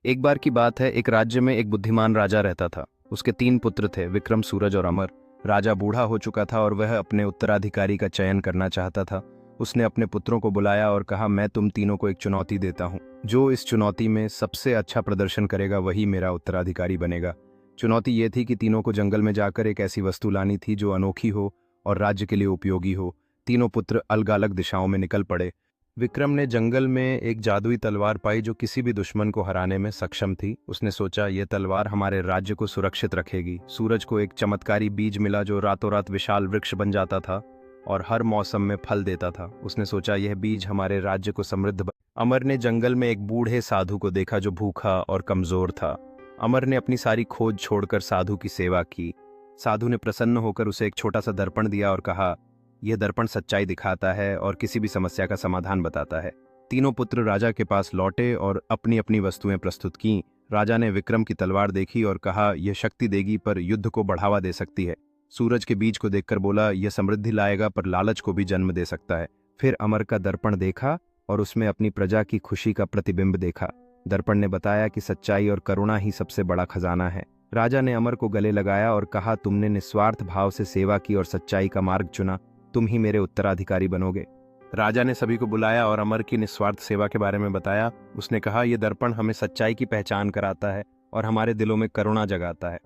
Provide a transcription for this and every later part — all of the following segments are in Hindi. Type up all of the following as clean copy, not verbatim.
एक बार की बात है, एक राज्य में एक बुद्धिमान राजा रहता था। उसके 3 पुत्र थे, विक्रम, सूरज और अमर। राजा बूढ़ा हो चुका था और वह अपने उत्तराधिकारी का चयन करना चाहता था। उसने अपने पुत्रों को बुलाया और कहा, मैं तुम तीनों को एक चुनौती देता हूँ। जो इस चुनौती में सबसे अच्छा प्रदर्शन करेगा वही मेरा उत्तराधिकारी बनेगा। चुनौती ये थी कि तीनों को जंगल में जाकर एक ऐसी वस्तु लानी थी जो अनोखी हो और राज्य के लिए उपयोगी हो। तीनों पुत्र अलग अलग दिशाओं में निकल पड़े। विक्रम ने जंगल में एक जादुई तलवार पाई जो किसी भी दुश्मन को हराने में सक्षम थी। उसने सोचा, यह तलवार हमारे राज्य को सुरक्षित रखेगी। सूरज को एक चमत्कारी बीज मिला जो रातों रात विशाल वृक्ष बन जाता था और हर मौसम में फल देता था। उसने सोचा, यह बीज हमारे राज्य को समृद्ध अमर ने जंगल में एक बूढ़े साधु को देखा जो भूखा और कमजोर था। अमर ने अपनी सारी खोज छोड़कर साधु की सेवा की। साधु ने प्रसन्न होकर उसे एक छोटा सा दर्पण दिया और कहा, यह दर्पण सच्चाई दिखाता है और किसी भी समस्या का समाधान बताता है। तीनों पुत्र राजा के पास लौटे और अपनी अपनी वस्तुएं प्रस्तुत की। राजा ने विक्रम की तलवार देखी और कहा, यह शक्ति देगी पर युद्ध को बढ़ावा दे सकती है। सूरज के बीज को देखकर बोला, यह समृद्धि लाएगा पर लालच को भी जन्म दे सकता है। फिर अमर का दर्पण देखा और उसमें अपनी प्रजा की खुशी का प्रतिबिंब देखा। दर्पण ने बताया कि सच्चाई और करुणा ही सबसे बड़ा खजाना है। राजा ने अमर को गले लगाया और कहा, तुमने निस्वार्थ भाव से सेवा की और सच्चाई का मार्ग चुना, तुम ही मेरे उत्तराधिकारी बनोगे। राजा ने सभी को बुलाया और अमर की निस्वार्थ सेवा के बारे में बताया। उसने कहा, यह दर्पण हमें सच्चाई की पहचान कराता है और हमारे दिलों में करुणा जगाता है।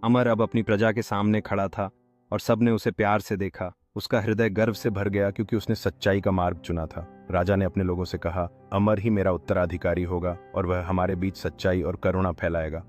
अमर अब अपनी प्रजा के सामने खड़ा था और सबने उसे प्यार से देखा। उसका हृदय गर्व से भर गया क्योंकि उसने सच्चाई का मार्ग चुना था। राजा ने अपने लोगों से कहा, अमर ही मेरा उत्तराधिकारी होगा और वह हमारे बीच सच्चाई और करुणा फैलाएगा।